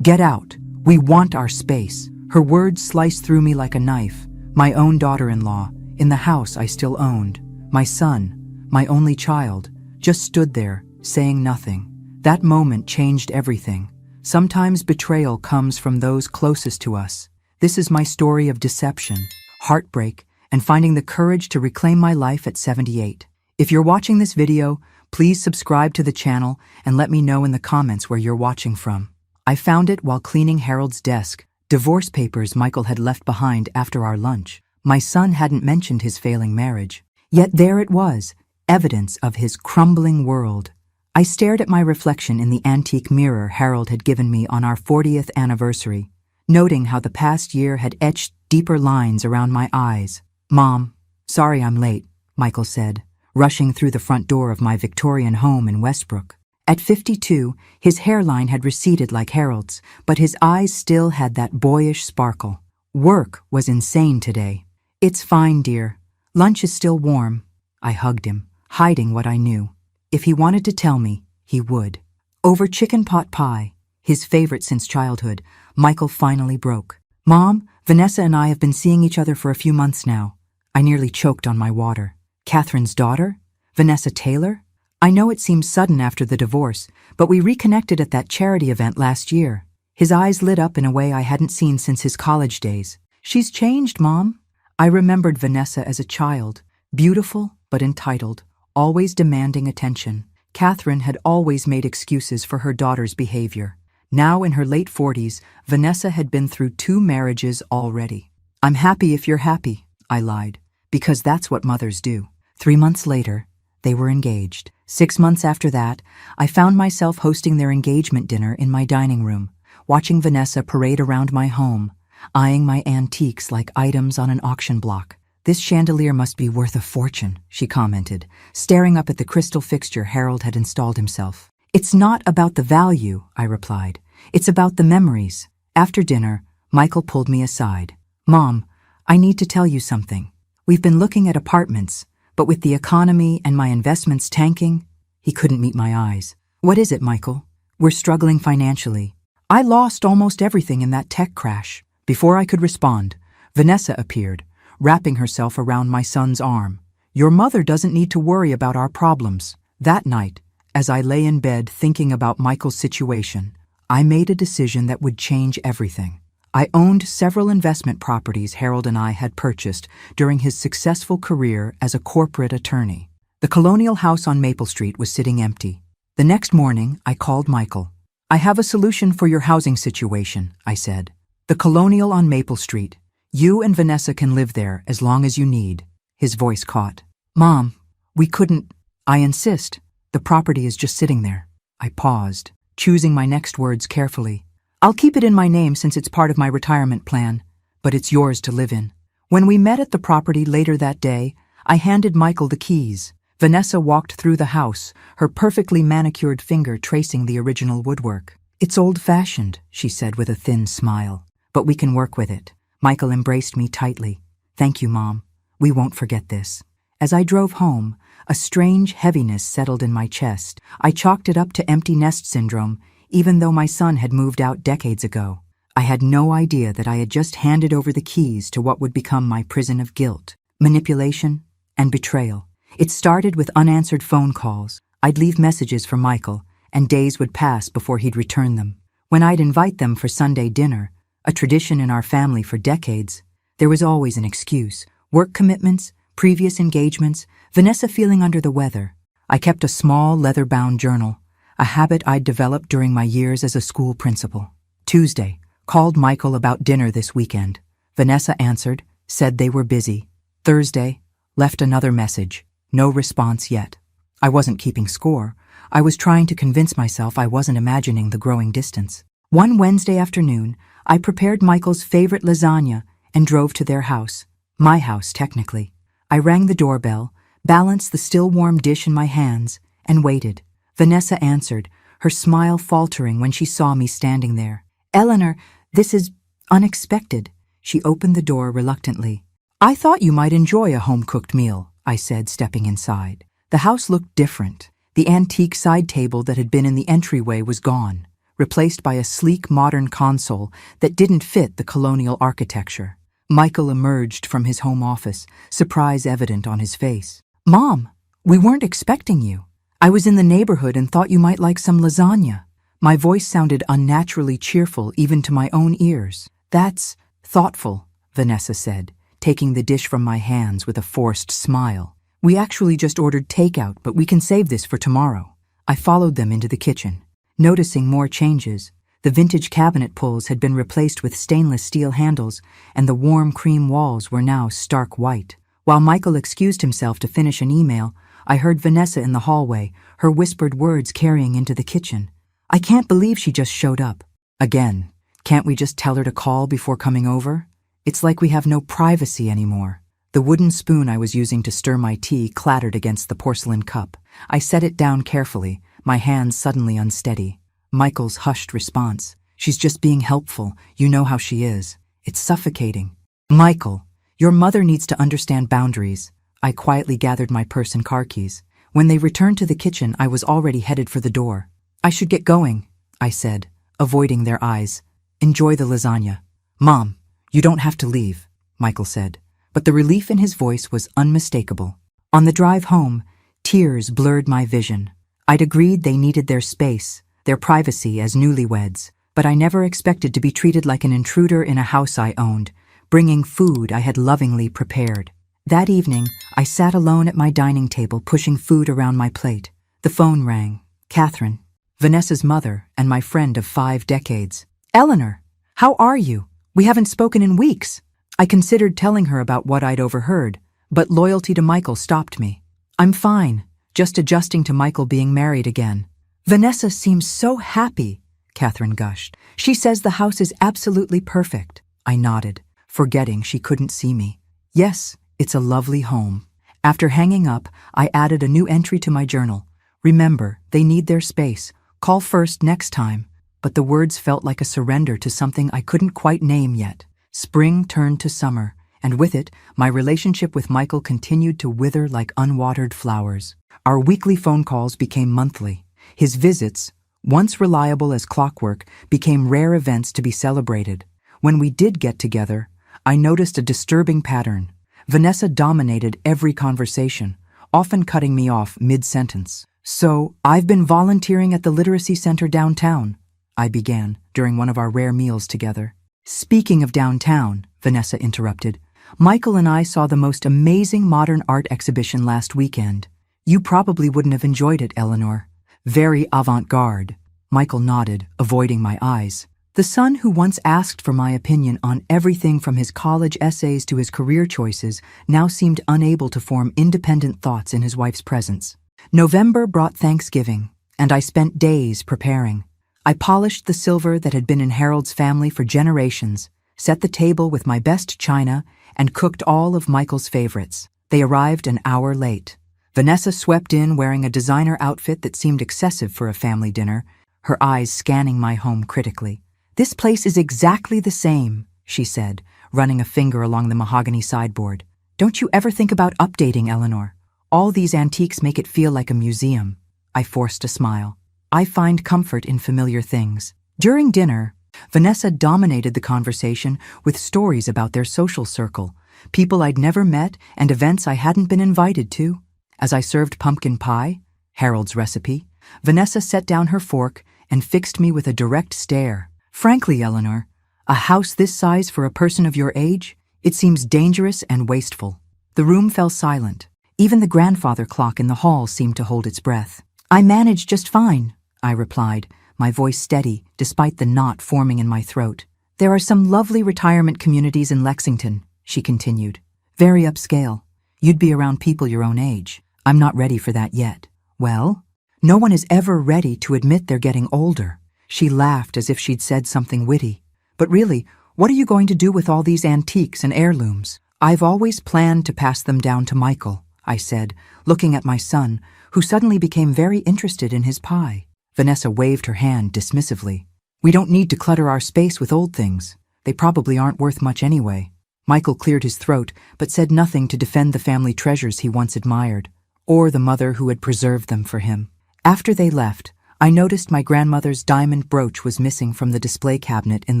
Get out. We want our space. Her words sliced through me like a knife. My own daughter-in-law, in the house I still owned. My son, my only child, just stood there, saying nothing. That moment changed everything. Sometimes betrayal comes from those closest to us. This is my story of deception, heartbreak, and finding the courage to reclaim my life at 78. If you're watching this video, please subscribe to the channel and let me know in the comments where you're watching from. I found it while cleaning Harold's desk, divorce papers Michael had left behind after our lunch. My son hadn't mentioned his failing marriage. Yet there it was, evidence of his crumbling world. I stared at my reflection in the antique mirror Harold had given me on our 40th anniversary, noting how the past year had etched deeper lines around my eyes. "Mom, sorry I'm late," Michael said, rushing through the front door of my Victorian home in Westbrook. At 52, his hairline had receded like Harold's, but his eyes still had that boyish sparkle. Work was insane today. "It's fine, dear. Lunch is still warm." I hugged him, hiding what I knew. If he wanted to tell me, he would. Over chicken pot pie, his favorite since childhood, Michael finally broke. "Mom, Vanessa and I have been seeing each other for a few months now." I nearly choked on my water. "Catherine's daughter? Vanessa Taylor? I know it seems sudden after the divorce, but we reconnected at that charity event last year." His eyes lit up in a way I hadn't seen since his college days. "She's changed, Mom." I remembered Vanessa as a child, beautiful but entitled, always demanding attention. Catherine had always made excuses for her daughter's behavior. Now in her late 40s, Vanessa had been through 2 marriages already. "I'm happy if you're happy," I lied, because that's what mothers do. 3 months later, they were engaged. 6 months after that, I found myself hosting their engagement dinner in my dining room, watching Vanessa parade around my home, eyeing my antiques like items on an auction block. "This chandelier must be worth a fortune," she commented, staring up at the crystal fixture Harold had installed himself. "It's not about the value," I replied. "It's about the memories." After dinner, Michael pulled me aside. "Mom, I need to tell you something. We've been looking at apartments, but with the economy and my investments tanking," he couldn't meet my eyes. "What is it, Michael?" "We're struggling financially. I lost almost everything in that tech crash." Before I could respond, Vanessa appeared, wrapping herself around my son's arm. "Your mother doesn't need to worry about our problems." That night, as I lay in bed thinking about Michael's situation, I made a decision that would change everything. I owned several investment properties Harold and I had purchased during his successful career as a corporate attorney. The colonial house on Maple Street was sitting empty. The next morning, I called Michael. "I have a solution for your housing situation," I said. "The colonial on Maple Street. You and Vanessa can live there as long as you need." His voice caught. "Mom, we couldn't." "I insist. The property is just sitting there." I paused, choosing my next words carefully. "I'll keep it in my name since it's part of my retirement plan, but it's yours to live in." When we met at the property later that day, I handed Michael the keys. Vanessa walked through the house, her perfectly manicured finger tracing the original woodwork. "It's old-fashioned," she said with a thin smile, "but we can work with it." Michael embraced me tightly. "Thank you, Mom. We won't forget this." As I drove home, a strange heaviness settled in my chest. I chalked it up to empty nest syndrome, even though my son had moved out decades ago. I had no idea that I had just handed over the keys to what would become my prison of guilt, manipulation, and betrayal. It started with unanswered phone calls. I'd leave messages for Michael, and days would pass before he'd return them. When I'd invite them for Sunday dinner, a tradition in our family for decades, there was always an excuse. Work commitments, previous engagements, Vanessa feeling under the weather. I kept a small leather-bound journal, a habit I'd developed during my years as a school principal. Tuesday, called Michael about dinner this weekend. Vanessa answered, said they were busy. Thursday, left another message. No response yet. I wasn't keeping score. I was trying to convince myself I wasn't imagining the growing distance. One Wednesday afternoon, I prepared Michael's favorite lasagna and drove to their house. My house, technically. I rang the doorbell, balanced the still warm dish in my hands, and waited. Vanessa answered, her smile faltering when she saw me standing there. "Eleanor, this is unexpected." She opened the door reluctantly. "I thought you might enjoy a home-cooked meal," I said, stepping inside. The house looked different. The antique side table that had been in the entryway was gone. replaced by a sleek modern console that didn't fit the colonial architecture. Michael emerged from his home office, surprise evident on his face. "Mom, we weren't expecting you. I was in the neighborhood and thought you might like some lasagna." My voice sounded unnaturally cheerful even to my own ears. "That's thoughtful," Vanessa said, taking the dish from my hands with a forced smile. "We actually just ordered takeout, but we can save this for tomorrow." I followed them into the kitchen. Noticing more changes, the vintage cabinet pulls had been replaced with stainless steel handles, and the warm cream walls were now stark white. While Michael excused himself to finish an email, I heard Vanessa in the hallway, her whispered words carrying into the kitchen. "I can't believe she just showed up." "Again, can't we just tell her to call before coming over? It's like we have no privacy anymore." The wooden spoon I was using to stir my tea clattered against the porcelain cup. I set it down carefully, my hands suddenly unsteady. Michael's hushed response. "She's just being helpful. You know how she is. It's suffocating." "Michael, your mother needs to understand boundaries." I quietly gathered my purse and car keys. When they returned to the kitchen, I was already headed for the door. "I should get going," I said, avoiding their eyes. "Enjoy the lasagna." "Mom, you don't have to leave," Michael said, but the relief in his voice was unmistakable. On the drive home, tears blurred my vision. I'd agreed they needed their space, their privacy as newlyweds, but I never expected to be treated like an intruder in a house I owned, bringing food I had lovingly prepared. That evening, I sat alone at my dining table pushing food around my plate. The phone rang. Catherine, Vanessa's mother and my friend of 5 decades. "Eleanor, how are you? We haven't spoken in weeks." I considered telling her about what I'd overheard, but loyalty to Michael stopped me. "I'm fine, just adjusting to Michael being married again." "Vanessa seems so happy," Catherine gushed. "She says the house is absolutely perfect." I nodded, forgetting she couldn't see me. "Yes, it's a lovely home." After hanging up, I added a new entry to my journal. "Remember, they need their space. Call first next time." But the words felt like a surrender to something I couldn't quite name yet. Spring turned to summer, and with it, my relationship with Michael continued to wither like unwatered flowers. Our weekly phone calls became monthly. His visits, once reliable as clockwork, became rare events to be celebrated. When we did get together, I noticed a disturbing pattern. Vanessa dominated every conversation, often cutting me off mid-sentence. "So, I've been volunteering at the literacy center downtown," I began during one of our rare meals together. "Speaking of downtown," Vanessa interrupted, "Michael and I saw the most amazing modern art exhibition last weekend. You probably wouldn't have enjoyed it, Eleanor. Very avant-garde." Michael nodded, avoiding my eyes. The son who once asked for my opinion on everything from his college essays to his career choices now seemed unable to form independent thoughts in his wife's presence. November brought Thanksgiving, and I spent days preparing. I polished the silver that had been in Harold's family for generations, set the table with my best china, and cooked all of Michael's favorites. They arrived an hour late. Vanessa swept in wearing a designer outfit that seemed excessive for a family dinner, her eyes scanning my home critically. "This place is exactly the same," she said, running a finger along the mahogany sideboard. "Don't you ever think about updating, Eleanor? All these antiques make it feel like a museum." I forced a smile. I find comfort in familiar things. During dinner, Vanessa dominated the conversation with stories about their social circle, people I'd never met and events I hadn't been invited to. As I served pumpkin pie, Harold's recipe, Vanessa set down her fork and fixed me with a direct stare. "Frankly, Eleanor, a house this size for a person of your age, it seems dangerous and wasteful." The room fell silent. Even the grandfather clock in the hall seemed to hold its breath. "I manage just fine," I replied, my voice steady despite the knot forming in my throat. "There are some lovely retirement communities in Lexington," she continued. "Very upscale. You'd be around people your own age. I'm not ready for that yet." "Well, no one is ever ready to admit they're getting older." She laughed as if she'd said something witty. "But really, what are you going to do with all these antiques and heirlooms?" "I've always planned to pass them down to Michael," I said, looking at my son, who suddenly became very interested in his pie. Vanessa waved her hand dismissively. "We don't need to clutter our space with old things. They probably aren't worth much anyway." Michael cleared his throat, but said nothing to defend the family treasures he once admired, or the mother who had preserved them for him. After they left, I noticed my grandmother's diamond brooch was missing from the display cabinet in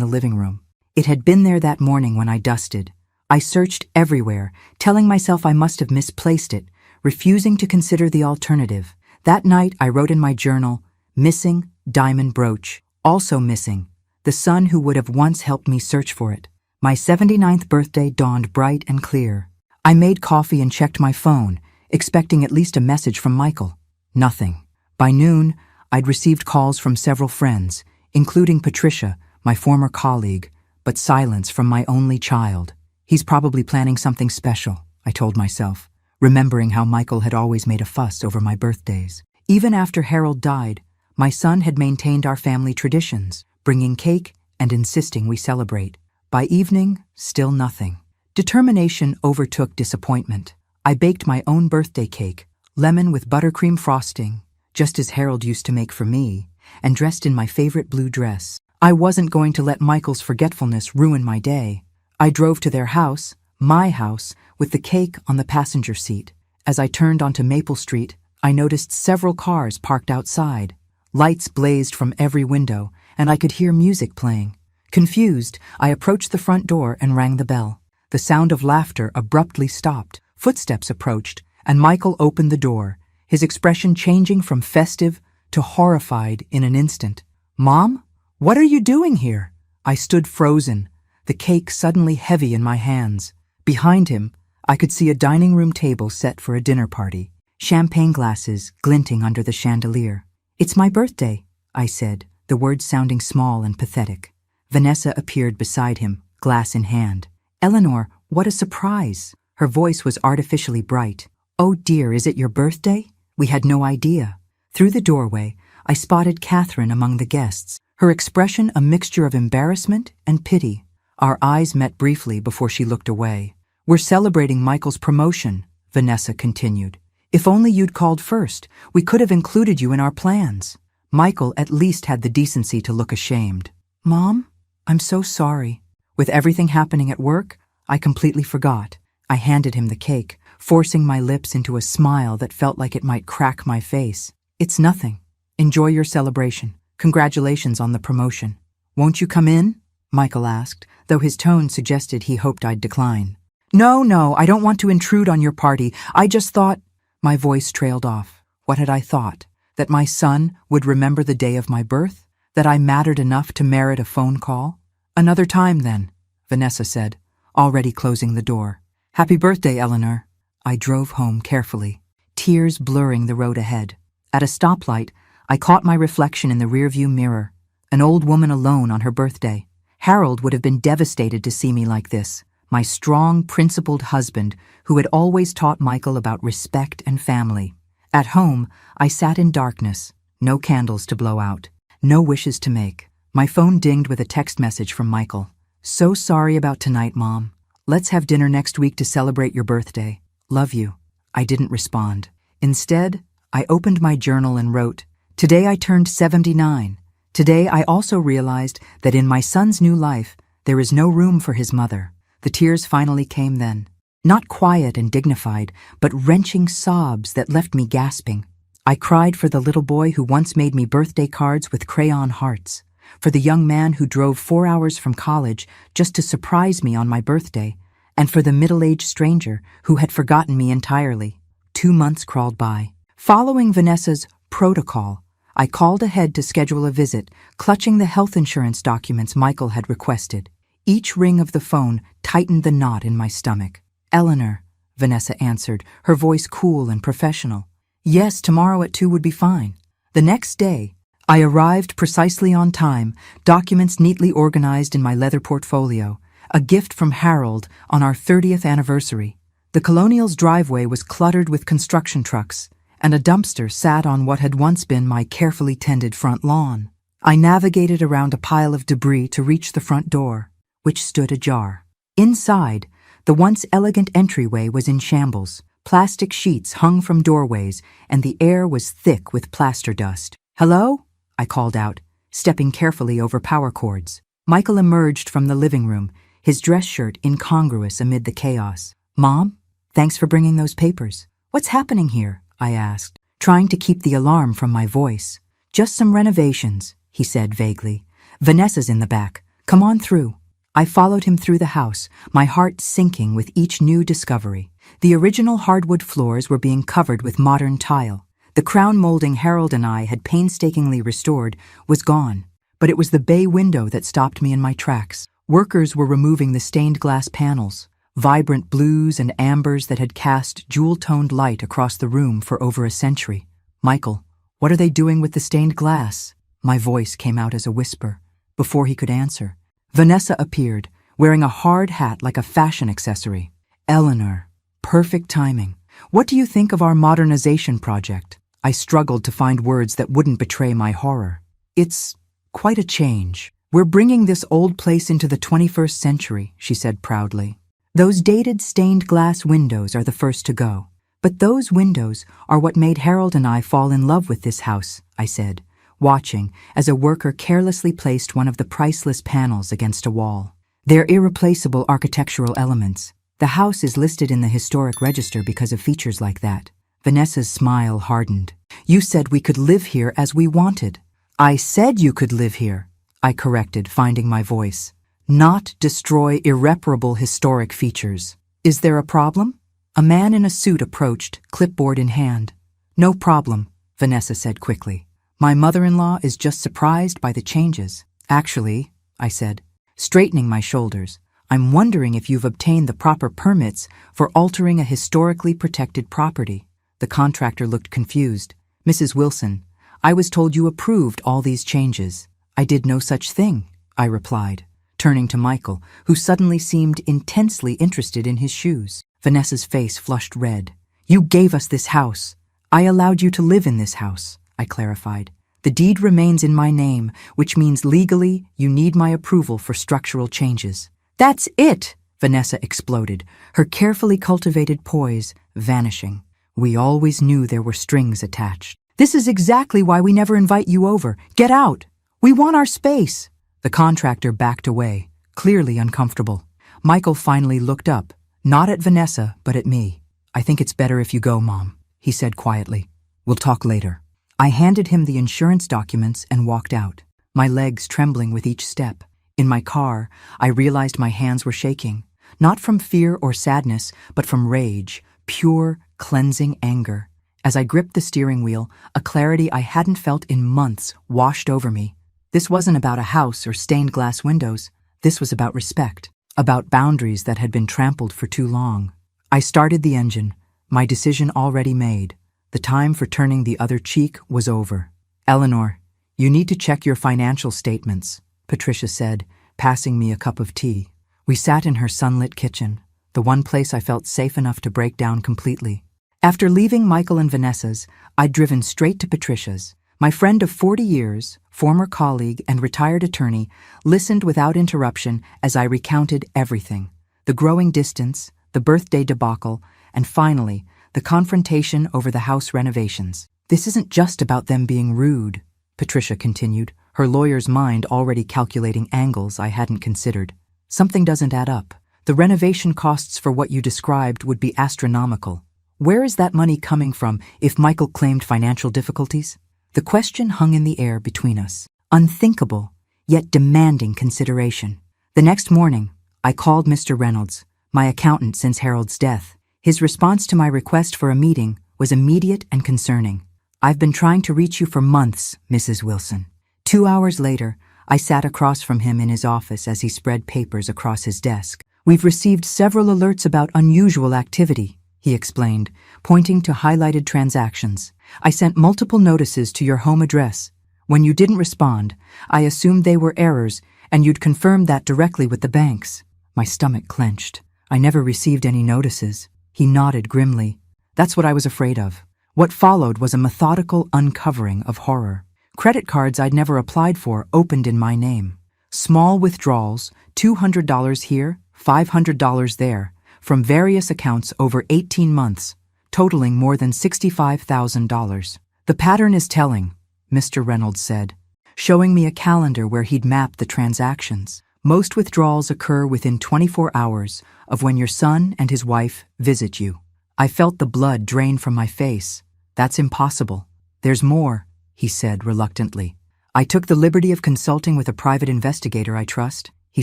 the living room. It had been there that morning when I dusted. I searched everywhere, telling myself I must have misplaced it, refusing to consider the alternative. That night I wrote in my journal, "Missing diamond brooch, also missing the son who would have once helped me search for it." My 79th birthday dawned bright and clear. I made coffee and checked my phone, expecting at least a message from Michael. Nothing. By noon, I'd received calls from several friends, including Patricia, my former colleague, but silence from my only child. He's probably planning something special, I told myself, remembering how Michael had always made a fuss over my birthdays. Even after Harold died, my son had maintained our family traditions, bringing cake and insisting we celebrate. By evening, still nothing. Determination overtook disappointment. I baked my own birthday cake, lemon with buttercream frosting, just as Harold used to make for me, and dressed in my favorite blue dress. I wasn't going to let Michael's forgetfulness ruin my day. I drove to their house, my house, with the cake on the passenger seat. As I turned onto Maple Street, I noticed several cars parked outside. Lights blazed from every window, and I could hear music playing. Confused, I approached the front door and rang the bell. The sound of laughter abruptly stopped. Footsteps approached, and Michael opened the door, his expression changing from festive to horrified in an instant. "Mom? What are you doing here?" I stood frozen, the cake suddenly heavy in my hands. Behind him, I could see a dining room table set for a dinner party, champagne glasses glinting under the chandelier. "It's my birthday," I said, the words sounding small and pathetic. Vanessa appeared beside him, glass in hand. "Eleanor, what a surprise!" Her voice was artificially bright. "Oh dear, is it your birthday? We had no idea." Through the doorway, I spotted Catherine among the guests, her expression a mixture of embarrassment and pity. Our eyes met briefly before she looked away. "We're celebrating Michael's promotion," Vanessa continued. "If only you'd called first, we could have included you in our plans." Michael at least had the decency to look ashamed. "Mom, I'm so sorry." With everything happening at work, I completely forgot. I handed him the cake, forcing my lips into a smile that felt like it might crack my face. "It's nothing. Enjoy your celebration. Congratulations on the promotion." "Won't you come in?" Michael asked, though his tone suggested he hoped I'd decline. No, I don't want to intrude on your party. I just thought—" My voice trailed off. What had I thought? That my son would remember the day of my birth? That I mattered enough to merit a phone call? "Another time, then," Vanessa said, already closing the door. "Happy birthday, Eleanor." I drove home carefully, tears blurring the road ahead. At a stoplight, I caught my reflection in the rearview mirror, an old woman alone on her birthday. Harold would have been devastated to see me like this, my strong, principled husband who had always taught Michael about respect and family. At home, I sat in darkness, no candles to blow out, no wishes to make. My phone dinged with a text message from Michael. "So sorry about tonight, Mom. Let's have dinner next week to celebrate your birthday. Love you." I didn't respond. Instead, I opened my journal and wrote, "Today I turned 79. Today I also realized that in my son's new life, there is no room for his mother." The tears finally came then. Not quiet and dignified, but wrenching sobs that left me gasping. I cried for the little boy who once made me birthday cards with crayon hearts, for the young man who drove 4 hours from college just to surprise me on my birthday, and for the middle-aged stranger who had forgotten me entirely. 2 months crawled by. Following Vanessa's protocol, I called ahead to schedule a visit, clutching the health insurance documents Michael had requested. Each ring of the phone tightened the knot in my stomach. "Eleanor," Vanessa answered, her voice cool and professional. "Yes, tomorrow at 2 would be fine." The next day, I arrived precisely on time, documents neatly organized in my leather portfolio, a gift from Harold on our 30th anniversary. The Colonial's driveway was cluttered with construction trucks, and a dumpster sat on what had once been my carefully tended front lawn. I navigated around a pile of debris to reach the front door, which stood ajar. Inside, the once elegant entryway was in shambles. Plastic sheets hung from doorways, and the air was thick with plaster dust. "Hello?" I called out, stepping carefully over power cords. Michael emerged from the living room, his dress shirt incongruous amid the chaos. "Mom, thanks for bringing those papers." "What's happening here?" I asked, trying to keep the alarm from my voice. Just some renovations, he said vaguely. Vanessa's in the back. Come on through. I followed him through the house, my heart sinking with each new discovery. The original hardwood floors were being covered with modern tile. The crown molding Harold and I had painstakingly restored was gone, but it was the bay window that stopped me in my tracks. Workers were removing the stained glass panels, vibrant blues and ambers that had cast jewel-toned light across the room for over a century. Michael, what are they doing with the stained glass? My voice came out as a whisper. Before he could answer, Vanessa appeared, wearing a hard hat like a fashion accessory. Eleanor, perfect timing. What do you think of our modernization project? I struggled to find words that wouldn't betray my horror. It's quite a change. We're bringing this old place into the 21st century, she said proudly. Those dated stained glass windows are the first to go. But those windows are what made Harold and I fall in love with this house, I said, watching as a worker carelessly placed one of the priceless panels against a wall. They're irreplaceable architectural elements. The house is listed in the historic register because of features like that. Vanessa's smile hardened. You said we could live here as we wanted. I said you could live here, I corrected, finding my voice. Not destroy irreparable historic features. Is there a problem? A man in a suit approached, clipboard in hand. No problem, Vanessa said quickly. My mother-in-law is just surprised by the changes. Actually, I said, straightening my shoulders, I'm wondering if you've obtained the proper permits for altering a historically protected property. The contractor looked confused. Mrs. Wilson, I was told you approved all these changes. I did no such thing, I replied, turning to Michael, who suddenly seemed intensely interested in his shoes. Vanessa's face flushed red. You gave us this house. I allowed you to live in this house, I clarified. The deed remains in my name, which means legally you need my approval for structural changes. That's it, Vanessa exploded, her carefully cultivated poise vanishing. We always knew there were strings attached. This is exactly why we never invite you over. Get out. We want our space. The contractor backed away, clearly uncomfortable. Michael finally looked up, not at Vanessa, but at me. I think it's better if you go, Mom, he said quietly. We'll talk later. I handed him the insurance documents and walked out, my legs trembling with each step. In my car, I realized my hands were shaking, not from fear or sadness, but from rage, pure, cleansing anger. As I gripped the steering wheel, a clarity I hadn't felt in months washed over me. This wasn't about a house or stained glass windows. This was about respect, about boundaries that had been trampled for too long. I started the engine, my decision already made. The time for turning the other cheek was over. Eleanor, you need to check your financial statements, Patricia said, passing me a cup of tea. We sat in her sunlit kitchen, the one place I felt safe enough to break down completely. After leaving Michael and Vanessa's, I'd driven straight to Patricia's. My friend of 40 years, former colleague and retired attorney, listened without interruption as I recounted everything. The growing distance, the birthday debacle, and finally, the confrontation over the house renovations. This isn't just about them being rude, Patricia continued, her lawyer's mind already calculating angles I hadn't considered. Something doesn't add up. The renovation costs for what you described would be astronomical. Where is that money coming from if Michael claimed financial difficulties? The question hung in the air between us, unthinkable, yet demanding consideration. The next morning, I called Mr. Reynolds, my accountant since Harold's death. His response to my request for a meeting was immediate and concerning. I've been trying to reach you for months, Mrs. Wilson. 2 hours later, I sat across from him in his office as he spread papers across his desk. We've received several alerts about unusual activity, he explained, pointing to highlighted transactions. I sent multiple notices to your home address. When you didn't respond, I assumed they were errors and you'd confirmed that directly with the banks. My stomach clenched. I never received any notices. He nodded grimly. That's what I was afraid of. What followed was a methodical uncovering of horror. Credit cards I'd never applied for opened in my name. Small withdrawals, $200 here, $500 there, from various accounts over 18 months, totaling more than $65,000. The pattern is telling, Mr. Reynolds said, showing me a calendar where he'd mapped the transactions. Most withdrawals occur within 24 hours of when your son and his wife visit you. I felt the blood drain from my face. That's impossible. There's more, he said reluctantly. I took the liberty of consulting with a private investigator I trust. He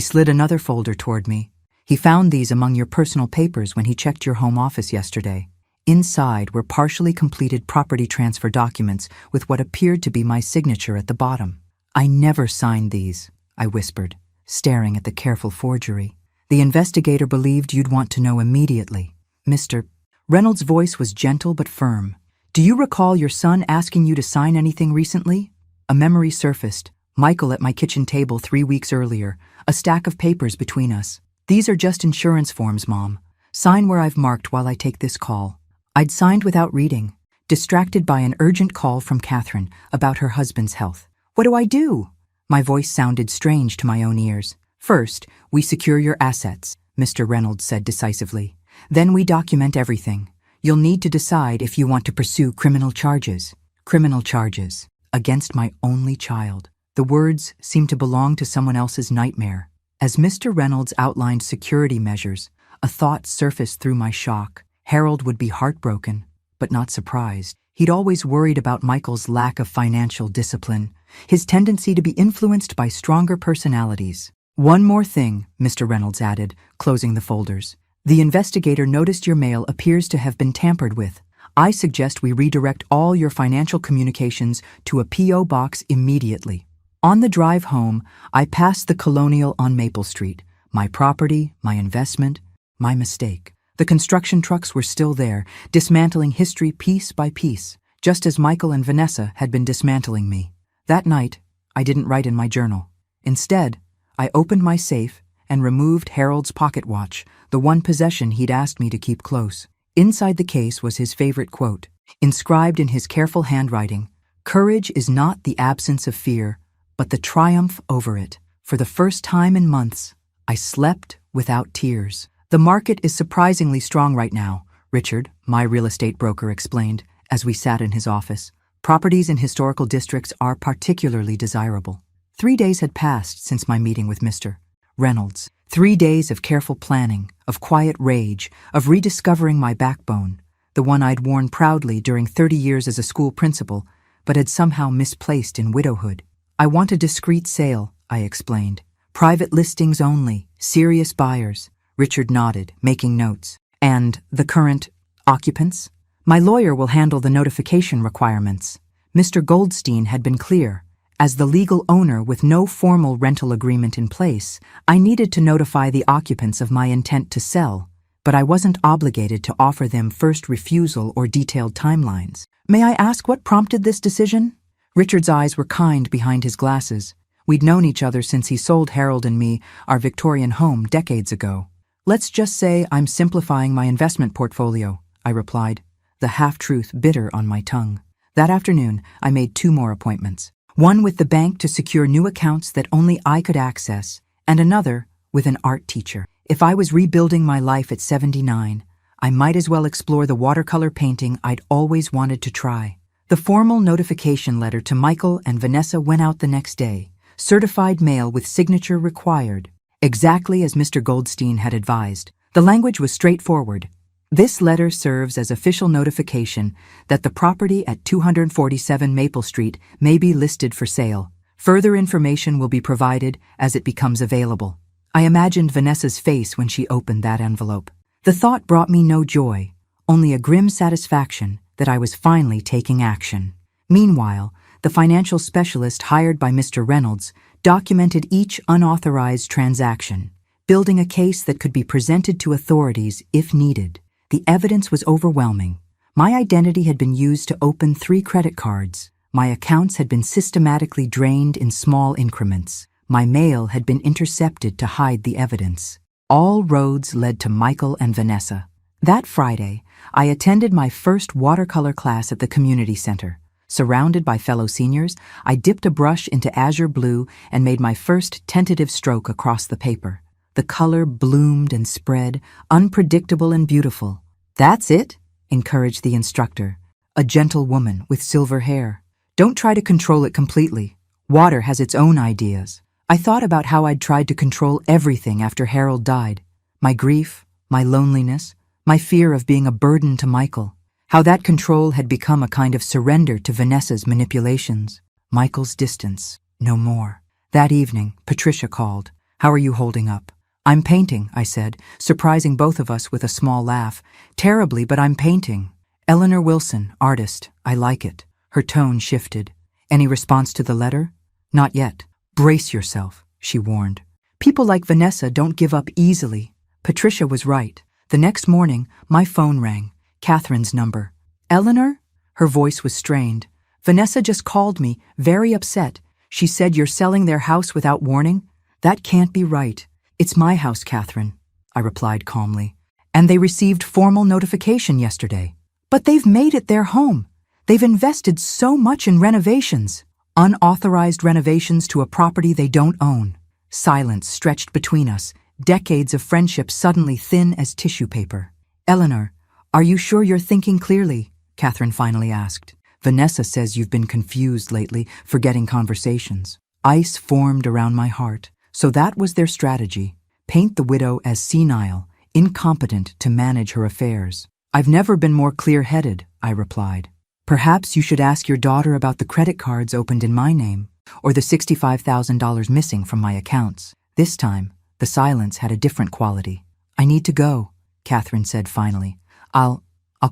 slid another folder toward me. He found these among your personal papers when he checked your home office yesterday. Inside were partially completed property transfer documents with what appeared to be my signature at the bottom. I never signed these, I whispered, staring at the careful forgery. The investigator believed you'd want to know immediately. Mr. Reynolds' voice was gentle but firm. Do you recall your son asking you to sign anything recently? A memory surfaced. Michael at my kitchen table 3 weeks earlier, a stack of papers between us. These are just insurance forms, Mom. Sign where I've marked while I take this call. I'd signed without reading, distracted by an urgent call from Catherine about her husband's health. What do I do? My voice sounded strange to my own ears. First, we secure your assets, Mr. Reynolds said decisively. Then we document everything. You'll need to decide if you want to pursue criminal charges. Criminal charges. Against my only child. The words seemed to belong to someone else's nightmare. As Mr. Reynolds outlined security measures, a thought surfaced through my shock. Harold would be heartbroken, but not surprised. He'd always worried about Michael's lack of financial discipline, his tendency to be influenced by stronger personalities. One more thing, Mr. Reynolds added, closing the folders. The investigator noticed your mail appears to have been tampered with. I suggest we redirect all your financial communications to a P.O. box immediately. On the drive home, I passed the Colonial on Maple Street. My property, my investment, my mistake. The construction trucks were still there, dismantling history piece by piece, just as Michael and Vanessa had been dismantling me. That night, I didn't write in my journal. Instead, I opened my safe and removed Harold's pocket watch, the one possession he'd asked me to keep close. Inside the case was his favorite quote, inscribed in his careful handwriting, "Courage is not the absence of fear, but the triumph over it." For the first time in months, I slept without tears. The market is surprisingly strong right now, Richard, my real estate broker, explained as we sat in his office. Properties in historical districts are particularly desirable. 3 days had passed since my meeting with Mr. Reynolds. 3 days of careful planning, of quiet rage, of rediscovering my backbone, the one I'd worn proudly during 30 years as a school principal, but had somehow misplaced in widowhood. I want a discreet sale, I explained. Private listings only, serious buyers. Richard nodded, making notes. And the current occupants? My lawyer will handle the notification requirements. Mr. Goldstein had been clear. As the legal owner with no formal rental agreement in place, I needed to notify the occupants of my intent to sell, but I wasn't obligated to offer them first refusal or detailed timelines. May I ask what prompted this decision? Richard's eyes were kind behind his glasses. We'd known each other since he sold Harold and me our Victorian home decades ago. Let's just say I'm simplifying my investment portfolio, I replied, the half-truth bitter on my tongue. That afternoon, I made 2 more appointments. One with the bank to secure new accounts that only I could access, and another with an art teacher. If I was rebuilding my life at 79, I might as well explore the watercolor painting I'd always wanted to try. The formal notification letter to Michael and Vanessa went out the next day, certified mail with signature required. Exactly as Mr. Goldstein had advised. The language was straightforward. This letter serves as official notification that the property at 247 Maple Street may be listed for sale. Further information will be provided as it becomes available. I imagined Vanessa's face when she opened that envelope. The thought brought me no joy, only a grim satisfaction that I was finally taking action. Meanwhile, the financial specialist hired by Mr. Reynolds documented each unauthorized transaction, building a case that could be presented to authorities if needed. The evidence was overwhelming. My identity had been used to open 3 credit cards. My accounts had been systematically drained in small increments. My mail had been intercepted to hide the evidence. All roads led to Michael and Vanessa. That Friday, I attended my first watercolor class at the community center. Surrounded by fellow seniors, I dipped a brush into azure blue and made my first tentative stroke across the paper. The color bloomed and spread, unpredictable and beautiful. "That's it," encouraged the instructor, a gentle woman with silver hair. "Don't try to control it completely. Water has its own ideas." I thought about how I'd tried to control everything after Harold died. My grief, my loneliness, my fear of being a burden to Michael. How that control had become a kind of surrender to Vanessa's manipulations. Michael's distance, no more. That evening, Patricia called. "How are you holding up?" "I'm painting," I said, surprising both of us with a small laugh. "Terribly, but I'm painting." "Eleanor Wilson, artist. I like it." Her tone shifted. "Any response to the letter?" "Not yet." "Brace yourself," she warned. "People like Vanessa don't give up easily." Patricia was right. The next morning, my phone rang. Catherine's number. "Eleanor?" Her voice was strained. "Vanessa just called me, very upset. She said you're selling their house without warning." "That can't be right." "It's my house, Catherine," I replied calmly. "And they received formal notification yesterday." "But they've made it their home. They've invested so much in renovations." "Unauthorized renovations to a property they don't own." Silence stretched between us, decades of friendship suddenly thin as tissue paper. "Eleanor, are you sure you're thinking clearly?" Catherine finally asked. "Vanessa says you've been confused lately, forgetting conversations." Ice formed around my heart. So that was their strategy. Paint the widow as senile, incompetent to manage her affairs. "I've never been more clear-headed," I replied. "Perhaps you should ask your daughter about the credit cards opened in my name, or the $65,000 missing from my accounts." This time, the silence had a different quality. "I need to go," Catherine said finally. I'll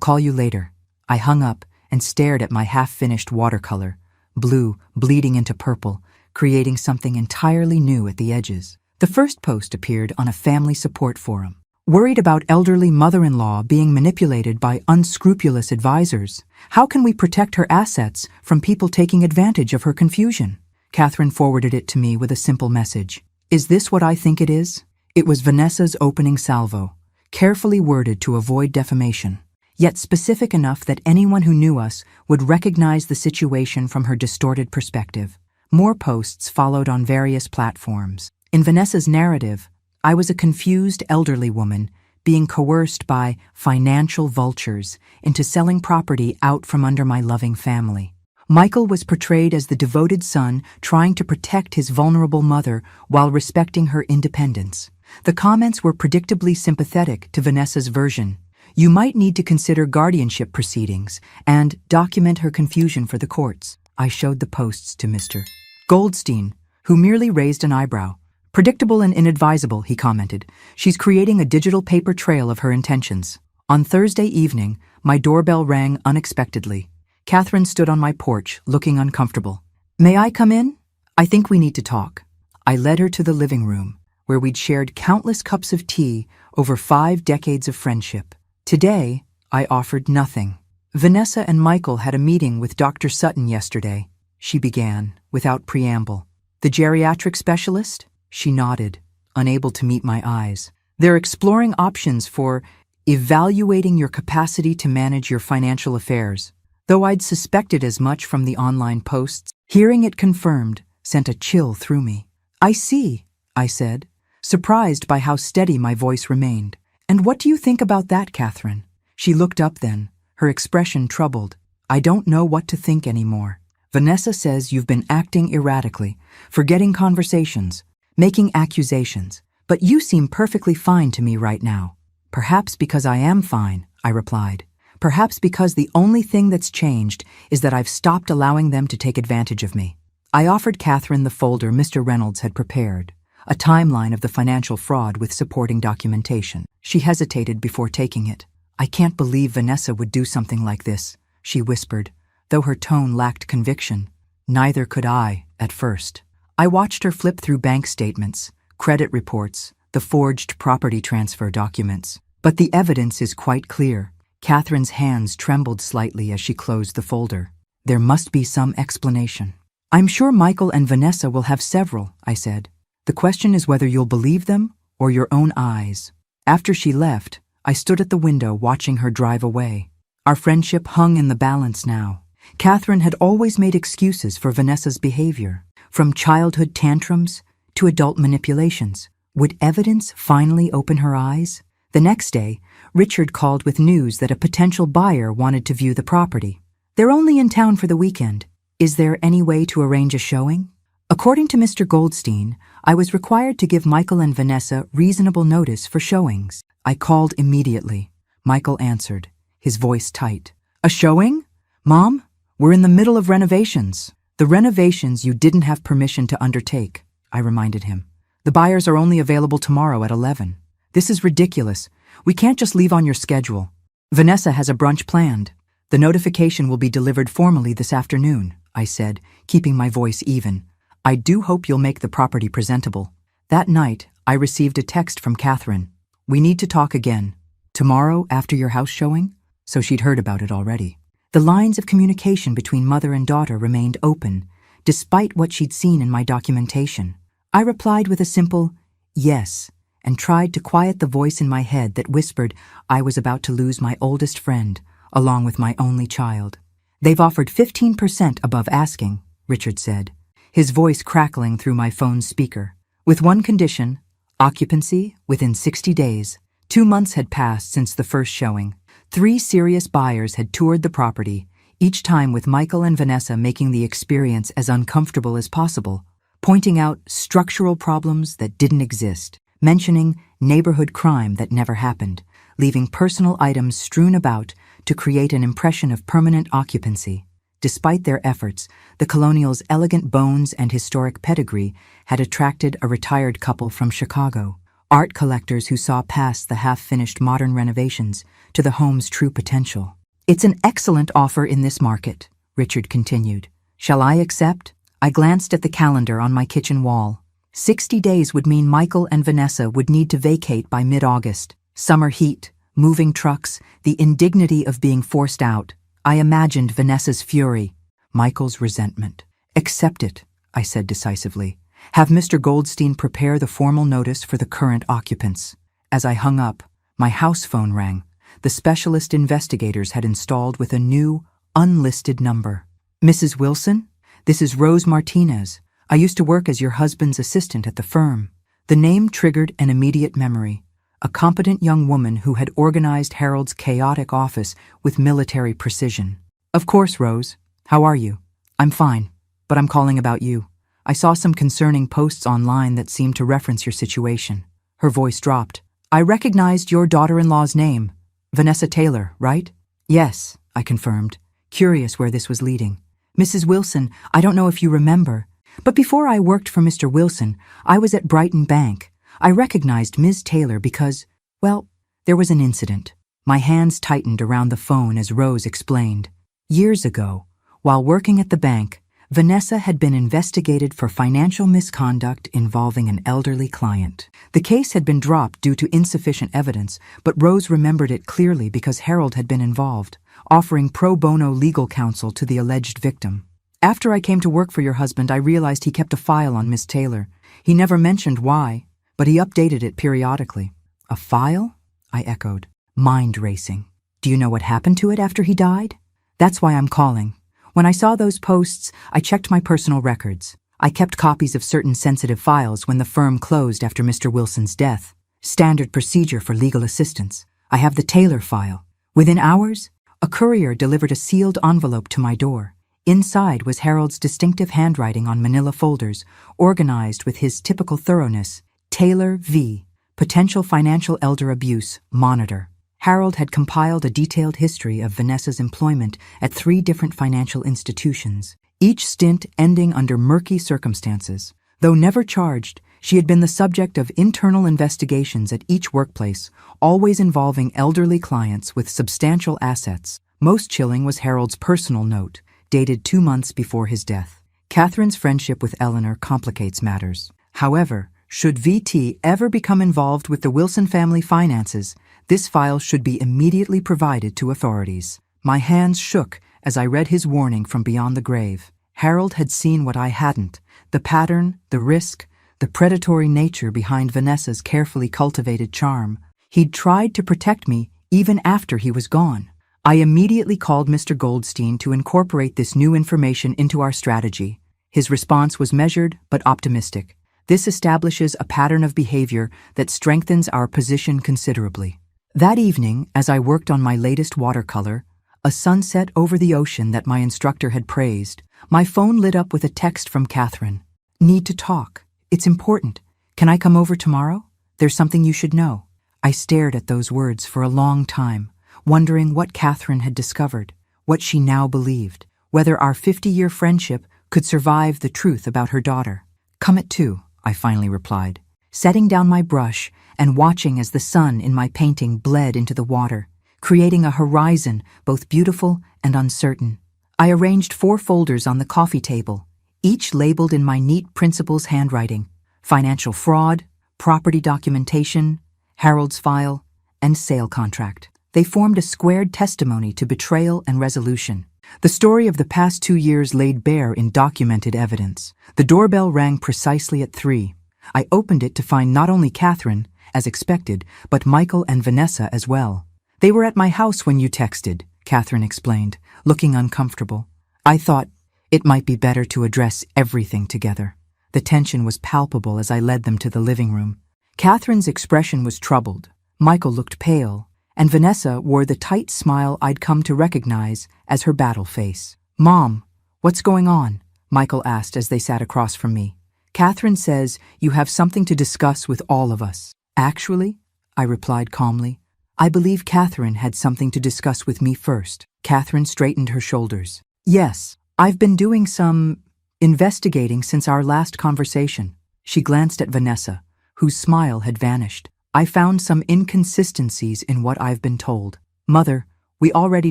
call you later." I hung up and stared at my half-finished watercolor, blue bleeding into purple, creating something entirely new at the edges. The first post appeared on a family support forum. "Worried about elderly mother-in-law being manipulated by unscrupulous advisors. How can we protect her assets from people taking advantage of her confusion?" Catherine forwarded it to me with a simple message. "Is this what I think it is?" It was Vanessa's opening salvo, carefully worded to avoid defamation, yet specific enough that anyone who knew us would recognize the situation from her distorted perspective. More posts followed on various platforms. In Vanessa's narrative, I was a confused elderly woman being coerced by financial vultures into selling property out from under my loving family. Michael was portrayed as the devoted son trying to protect his vulnerable mother while respecting her independence. The comments were predictably sympathetic to Vanessa's version. "You might need to consider guardianship proceedings and document her confusion for the courts." I showed the posts to Mr. Goldstein, who merely raised an eyebrow. "Predictable and inadvisable," he commented. "She's creating a digital paper trail of her intentions." On Thursday evening, my doorbell rang unexpectedly. Catherine stood on my porch, looking uncomfortable. "May I come in? I think we need to talk." I led her to the living room, where we'd shared countless cups of tea over 5 decades of friendship. Today, I offered nothing. "Vanessa and Michael had a meeting with Dr. Sutton yesterday," she began, without preamble. "The geriatric specialist?" She nodded, unable to meet my eyes. "They're exploring options for evaluating your capacity to manage your financial affairs." Though I'd suspected as much from the online posts, hearing it confirmed sent a chill through me. "I see," I said, surprised by how steady my voice remained. "And what do you think about that, Catherine?" She looked up then, her expression troubled. "I don't know what to think anymore. Vanessa says you've been acting erratically, forgetting conversations, making accusations, but you seem perfectly fine to me right now." "Perhaps because I am fine," I replied. "Perhaps because the only thing that's changed is that I've stopped allowing them to take advantage of me." I offered Catherine the folder Mr. Reynolds had prepared, a timeline of the financial fraud with supporting documentation. She hesitated before taking it. "I can't believe Vanessa would do something like this," she whispered, though her tone lacked conviction. Neither could I, at first. I watched her flip through bank statements, credit reports, the forged property transfer documents. But the evidence is quite clear. Catherine's hands trembled slightly as she closed the folder. "There must be some explanation." "I'm sure Michael and Vanessa will have several," I said. "The question is whether you'll believe them or your own eyes." After she left, I stood at the window watching her drive away. Our friendship hung in the balance now. Catherine had always made excuses for Vanessa's behavior, from childhood tantrums to adult manipulations. Would evidence finally open her eyes? The next day, Richard called with news that a potential buyer wanted to view the property. "They're only in town for the weekend. Is there any way to arrange a showing?" According to Mr. Goldstein, I was required to give Michael and Vanessa reasonable notice for showings. I called immediately. Michael answered, his voice tight. A showing? Mom, we're in the middle of renovations. The renovations you didn't have permission to undertake, I reminded him. The buyers are only available tomorrow at 11. This is ridiculous. We can't just leave on your schedule. Vanessa has a brunch planned. The notification will be delivered formally this afternoon, I said, keeping my voice even. I do hope you'll make the property presentable. That night, I received a text from Catherine. We need to talk again. Tomorrow after your house showing? So she'd heard about it already. The lines of communication between mother and daughter remained open, despite what she'd seen in my documentation. I replied with a simple yes, and tried to quiet the voice in my head that whispered I was about to lose my oldest friend, along with my only child. They've offered 15% above asking, Richard said, his voice crackling through my phone's speaker. With one condition, occupancy within 60 days. 2 months had passed since the first showing. 3 serious buyers had toured the property, each time with Michael and Vanessa making the experience as uncomfortable as possible, pointing out structural problems that didn't exist, mentioning neighborhood crime that never happened, leaving personal items strewn about to create an impression of permanent occupancy. Despite their efforts, the Colonial's elegant bones and historic pedigree had attracted a retired couple from Chicago, art collectors who saw past the half-finished modern renovations to the home's true potential. It's an excellent offer in this market, Richard continued. Shall I accept? I glanced at the calendar on my kitchen wall. 60 days would mean Michael and Vanessa would need to vacate by mid-August. Summer heat, moving trucks, the indignity of being forced out. I imagined Vanessa's fury, Michael's resentment. Accept it, I said decisively. Have Mr. Goldstein prepare the formal notice for the current occupants. As I hung up, my house phone rang. The specialist investigators had installed with a new, unlisted number. Mrs. Wilson? This is Rose Martinez. I used to work as your husband's assistant at the firm. The name triggered an immediate memory. A competent young woman who had organized Harold's chaotic office with military precision. Of course, Rose. How are you? I'm fine, but I'm calling about you. I saw some concerning posts online that seemed to reference your situation. Her voice dropped. I recognized your daughter-in-law's name. Vanessa Taylor, right? Yes, I confirmed, curious where this was leading. Mrs. Wilson, I don't know if you remember, but before I worked for Mr. Wilson, I was at Brighton Bank. I recognized Ms. Taylor because, well, there was an incident. My hands tightened around the phone as Rose explained. Years ago, while working at the bank, Vanessa had been investigated for financial misconduct involving an elderly client. The case had been dropped due to insufficient evidence, but Rose remembered it clearly because Harold had been involved, offering pro bono legal counsel to the alleged victim. After I came to work for your husband, I realized he kept a file on Miss Taylor. He never mentioned why, but he updated it periodically. A file? I echoed, mind racing. Do you know what happened to it after he died? That's why I'm calling. When I saw those posts, I checked my personal records. I kept copies of certain sensitive files when the firm closed after Mr. Wilson's death. Standard procedure for legal assistance. I have the Taylor file. Within hours, a courier delivered a sealed envelope to my door. Inside was Harold's distinctive handwriting on manila folders, organized with his typical thoroughness. Taylor V. Potential financial elder abuse, monitor. Harold had compiled a detailed history of Vanessa's employment at 3 different financial institutions, each stint ending under murky circumstances. Though never charged, she had been the subject of internal investigations at each workplace, always involving elderly clients with substantial assets. Most chilling was Harold's personal note, dated 2 months before his death. Catherine's friendship with Eleanor complicates matters. However, should VT ever become involved with the Wilson family finances, this file should be immediately provided to authorities. My hands shook as I read his warning from beyond the grave. Harold had seen what I hadn't, the pattern, the risk, the predatory nature behind Vanessa's carefully cultivated charm. He'd tried to protect me even after he was gone. I immediately called Mr. Goldstein to incorporate this new information into our strategy. His response was measured but optimistic. This establishes a pattern of behavior that strengthens our position considerably. That evening, as I worked on my latest watercolor, a sunset over the ocean that my instructor had praised, my phone lit up with a text from Catherine. Need to talk. It's important. Can I come over tomorrow? There's something you should know. I stared at those words for a long time, wondering what Catherine had discovered, what she now believed, whether our 50-year friendship could survive the truth about her daughter. "Come at 2, I finally replied, setting down my brush and watching as the sun in my painting bled into the water, creating a horizon both beautiful and uncertain. I arranged 4 folders on the coffee table, each labeled in my neat principal's handwriting: financial fraud, property documentation, Harold's file, and sale contract. They formed a squared testimony to betrayal and resolution. The story of the past 2 years laid bare in documented evidence. The doorbell rang precisely at 3. I opened it to find not only Catherine, as expected, but Michael and Vanessa as well. "They were at my house when you texted," Catherine explained, looking uncomfortable. I thought it might be better to address everything together. The tension was palpable as I led them to the living room. Catherine's expression was troubled. Michael looked pale, and Vanessa wore the tight smile I'd come to recognize as her battle face. "Mom, what's going on?" Michael asked as they sat across from me. "Catherine says you have something to discuss with all of us." "Actually," I replied calmly, "I believe Catherine had something to discuss with me first." Catherine straightened her shoulders. "Yes, I've been doing some investigating since our last conversation." She glanced at Vanessa, whose smile had vanished. "I found some inconsistencies in what I've been told." "Mother, we already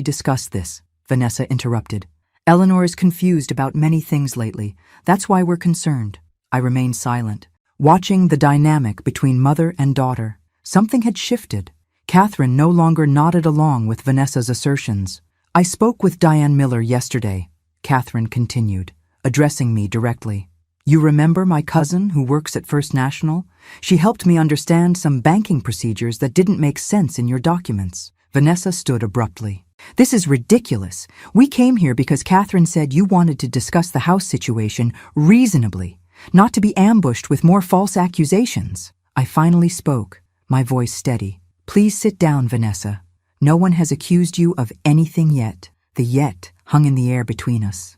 discussed this," Vanessa interrupted. "Eleanor is confused about many things lately. That's why we're concerned." I remained silent, watching the dynamic between mother and daughter. Something had shifted. Catherine no longer nodded along with Vanessa's assertions. "I spoke with Diane Miller yesterday," Catherine continued, addressing me directly. "You remember my cousin who works at First National? She helped me understand some banking procedures that didn't make sense in your documents." Vanessa stood abruptly. "This is ridiculous. We came here because Catherine said you wanted to discuss the house situation reasonably, not to be ambushed with more false accusations." I finally spoke, my voice steady. "Please sit down, Vanessa. No one has accused you of anything yet." The "yet" hung in the air between us.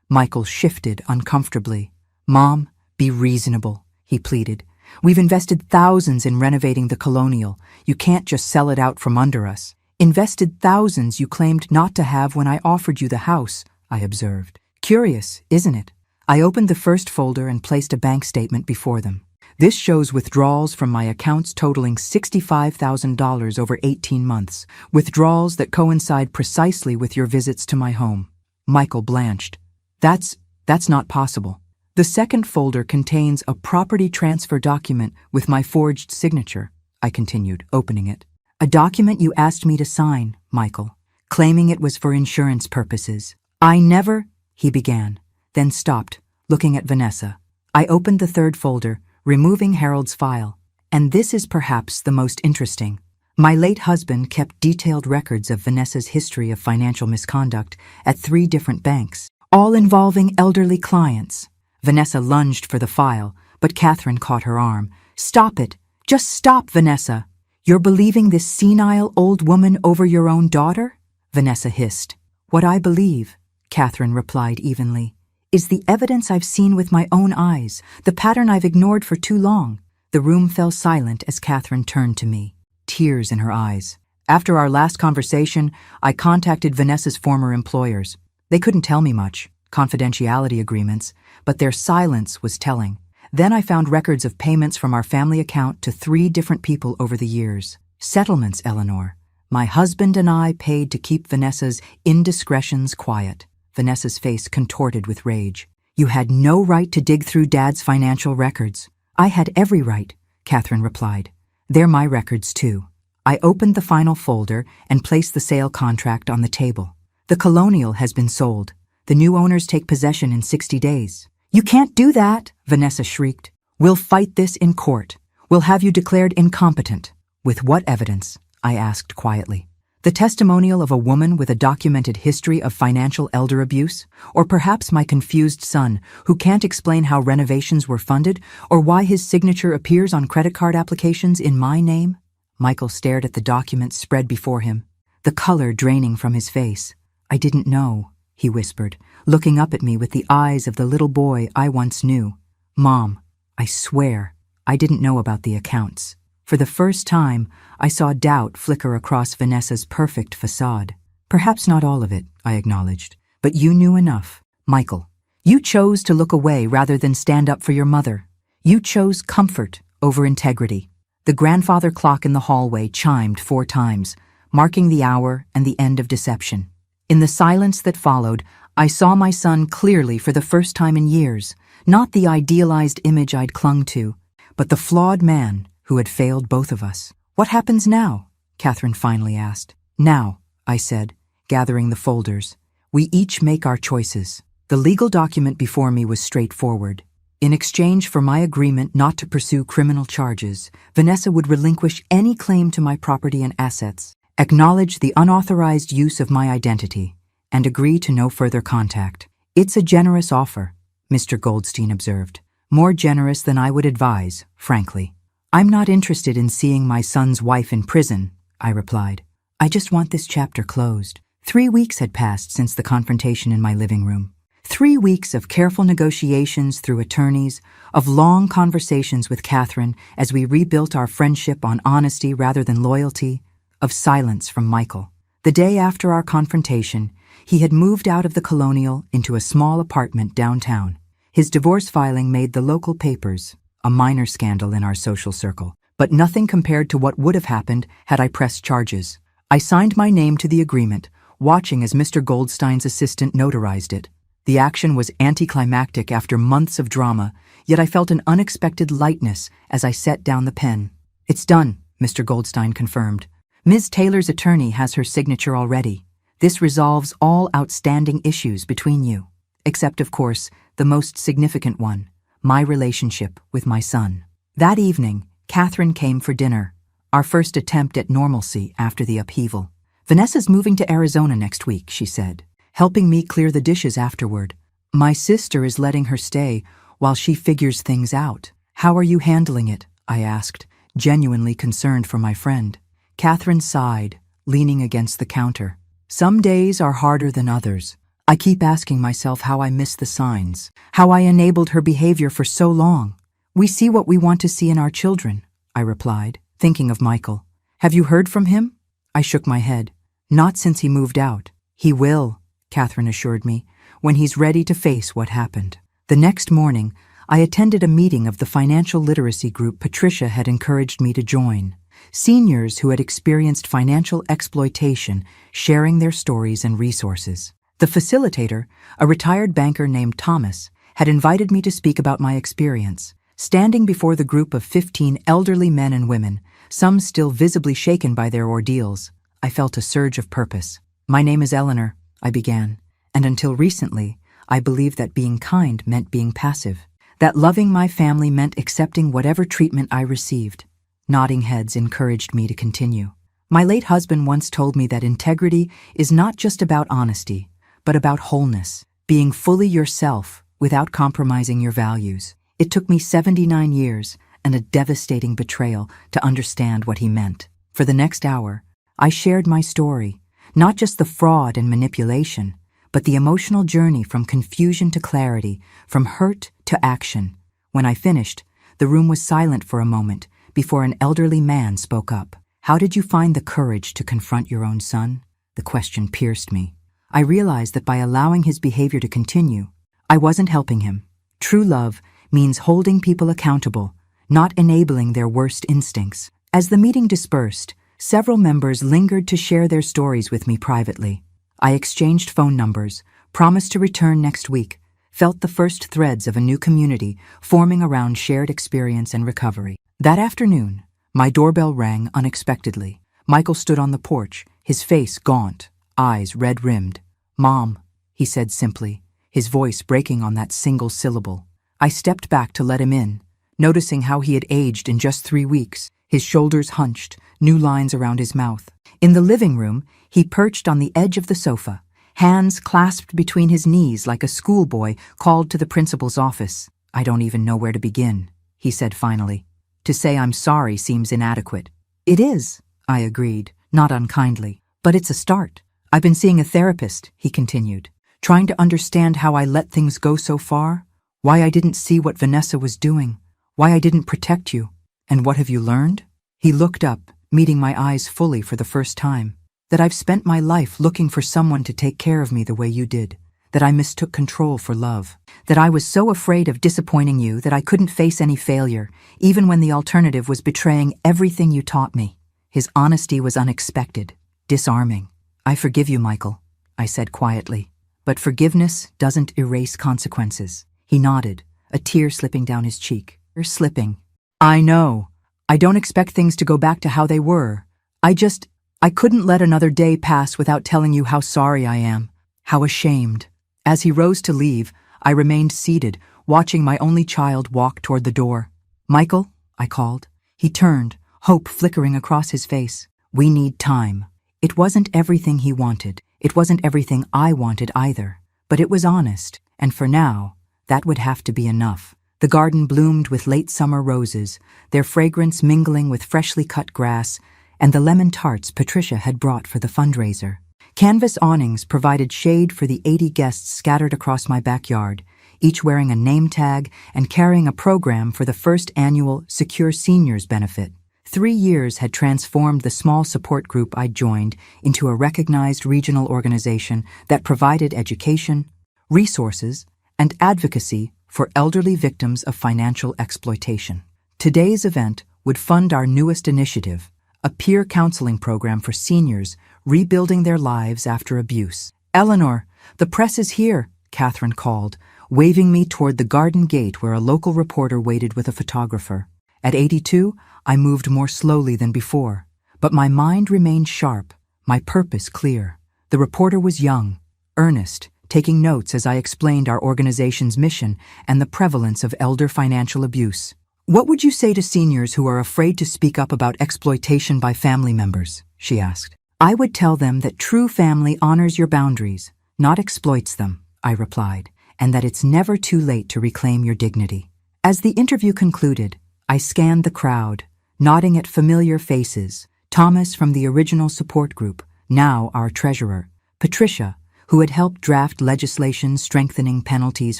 Michael shifted uncomfortably. "Mom, be reasonable," he pleaded. "We've invested thousands in renovating the Colonial. You can't just sell it out from under us." "Invested thousands you claimed not to have when I offered you the house," I observed. "Curious, isn't it?" I opened the first folder and placed a bank statement before them. "This shows withdrawals from my accounts totaling $65,000 over 18 months, withdrawals that coincide precisely with your visits to my home." Michael blanched. That's not possible." "The second folder contains a property transfer document with my forged signature," I continued, opening it. "A document you asked me to sign, Michael, claiming it was for insurance purposes." "I never," he began, then stopped, looking at Vanessa. I opened the third folder, removing Harold's file. "And this is perhaps the most interesting. My late husband kept detailed records of Vanessa's history of financial misconduct at 3 different banks, all involving elderly clients." Vanessa lunged for the file, but Catherine caught her arm. "Stop it. Just stop, Vanessa. You're believing this senile old woman over your own daughter?" Vanessa hissed. "What I believe," Catherine replied evenly, "is the evidence I've seen with my own eyes, the pattern I've ignored for too long." The room fell silent as Catherine turned to me, tears in her eyes. After our last conversation, I contacted Vanessa's former employers. They couldn't tell me much, confidentiality agreements, but their silence was telling. Then I found records of payments from our family account to 3 different people over the years. Settlements, Eleanor. My husband and I paid to keep Vanessa's indiscretions quiet. Vanessa's face contorted with rage. "You had no right to dig through Dad's financial records." "I had every right," Catherine replied. "They're my records, too." I opened the final folder and placed the sale contract on the table. "The Colonial has been sold. The new owners take possession in 60 days. "You can't do that," Vanessa shrieked. "We'll fight this in court. We'll have you declared incompetent." "With what evidence?" I asked quietly. "The testimonial of a woman with a documented history of financial elder abuse? Or perhaps my confused son, who can't explain how renovations were funded or why his signature appears on credit card applications in my name?" Michael stared at the documents spread before him, the color draining from his face. "I didn't know," he whispered, looking up at me with the eyes of the little boy I once knew. "Mom, I swear, I didn't know about the accounts." For the first time, I saw doubt flicker across Vanessa's perfect facade. Perhaps not all of it, I acknowledged. But you knew enough. Michael, you chose to look away rather than stand up for your mother. You chose comfort over integrity. The grandfather clock in the hallway chimed 4 times, marking the hour and the end of deception. In the silence that followed, I saw my son clearly for the first time in years, not the idealized image I'd clung to, but the flawed man who had failed both of us. What happens now? Catherine finally asked. Now, I said, gathering the folders, we each make our choices. The legal document before me was straightforward. In exchange for my agreement not to pursue criminal charges, Vanessa would relinquish any claim to my property and assets, acknowledge the unauthorized use of my identity, and agree to no further contact. It's a generous offer, Mr. Goldstein observed. More generous than I would advise, frankly. I'm not interested in seeing my son's wife in prison, I replied. I just want this chapter closed. 3 weeks had passed since the confrontation in my living room. 3 weeks of careful negotiations through attorneys, of long conversations with Catherine as we rebuilt our friendship on honesty rather than loyalty, of silence from Michael. The day after our confrontation, he had moved out of the Colonial into a small apartment downtown. His divorce filing made the local papers, a minor scandal in our social circle, but nothing compared to what would have happened had I pressed charges. I signed my name to the agreement, watching as Mr. Goldstein's assistant notarized it. The action was anticlimactic after months of drama, yet I felt an unexpected lightness as I set down the pen. It's done, Mr. Goldstein confirmed. Ms. Taylor's attorney has her signature already. This resolves all outstanding issues between you, except, of course, the most significant one, my relationship with my son. That evening, Catherine came for dinner, our first attempt at normalcy after the upheaval. Vanessa's moving to Arizona next week, she said, helping me clear the dishes afterward. My sister is letting her stay while she figures things out. How are you handling it? I asked, genuinely concerned for my friend. Catherine sighed, leaning against the counter. Some days are harder than others. I keep asking myself how I missed the signs, how I enabled her behavior for so long. We see what we want to see in our children, I replied, thinking of Michael. Have you heard from him? I shook my head. Not since he moved out. He will, Catherine assured me, when he's ready to face what happened. The next morning, I attended a meeting of the financial literacy group Patricia had encouraged me to join. Seniors who had experienced financial exploitation sharing their stories and resources. The facilitator, a retired banker named Thomas, had invited me to speak about my experience. Standing before the group of 15 elderly men and women, some still visibly shaken by their ordeals, I felt a surge of purpose. My name is Eleanor, I began, and until recently, I believed that being kind meant being passive, that loving my family meant accepting whatever treatment I received. Nodding heads encouraged me to continue. My late husband once told me that integrity is not just about honesty, but about wholeness, being fully yourself without compromising your values. It took me 79 years and a devastating betrayal to understand what he meant. For the next hour, I shared my story, not just the fraud and manipulation, but the emotional journey from confusion to clarity, from hurt to action. When I finished, the room was silent for a moment before an elderly man spoke up. How did you find the courage to confront your own son? The question pierced me. I realized that by allowing his behavior to continue, I wasn't helping him. True love means holding people accountable, not enabling their worst instincts. As the meeting dispersed, several members lingered to share their stories with me privately. I exchanged phone numbers, promised to return next week, felt the first threads of a new community forming around shared experience and recovery. That afternoon, my doorbell rang unexpectedly. Michael stood on the porch, his face gaunt, eyes red-rimmed. "Mom," he said simply, his voice breaking on that single syllable. I stepped back to let him in, noticing how he had aged in just 3 weeks, his shoulders hunched, new lines around his mouth. In the living room, he perched on the edge of the sofa, hands clasped between his knees like a schoolboy called to the principal's office. "I don't even know where to begin," he said finally. "To say I'm sorry seems inadequate." "It is," I agreed, not unkindly, "but it's a start. I've been seeing a therapist," he continued, "trying to understand how I let things go so far, why I didn't see what Vanessa was doing, why I didn't protect you. And what have you learned?" He looked up, meeting my eyes fully for the first time. That I've spent my life looking for someone to take care of me the way you did. That I mistook control for love. That I was so afraid of disappointing you that I couldn't face any failure, even when the alternative was betraying everything you taught me. His honesty was unexpected, disarming. I forgive you, Michael, I said quietly. But forgiveness doesn't erase consequences. He nodded, a tear slipping down his cheek. You're slipping. I know. I don't expect things to go back to how they were. I couldn't let another day pass without telling you how sorry I am, how ashamed. As he rose to leave, I remained seated, watching my only child walk toward the door. Michael, I called. He turned, hope flickering across his face. We need time. It wasn't everything he wanted. It wasn't everything I wanted either. But it was honest, and for now, that would have to be enough. The garden bloomed with late summer roses, their fragrance mingling with freshly cut grass, and the lemon tarts Patricia had brought for the fundraiser. Canvas awnings provided shade for the 80 guests scattered across my backyard, each wearing a name tag and carrying a program for the first annual Secure Seniors benefit. 3 years had transformed the small support group I'd joined into a recognized regional organization that provided education, resources, and advocacy for elderly victims of financial exploitation. Today's event would fund our newest initiative, a peer counseling program for seniors rebuilding their lives after abuse. Eleanor, the press is here, Catherine called, waving me toward the garden gate where a local reporter waited with a photographer. At 82, I moved more slowly than before, but my mind remained sharp, my purpose clear. The reporter was young, earnest, taking notes as I explained our organization's mission and the prevalence of elder financial abuse. What would you say to seniors who are afraid to speak up about exploitation by family members? She asked. I would tell them that true family honors your boundaries, not exploits them, I replied, and that it's never too late to reclaim your dignity. As the interview concluded, I scanned the crowd, nodding at familiar faces. Thomas from the original support group, now our treasurer, Patricia, who had helped draft legislation strengthening penalties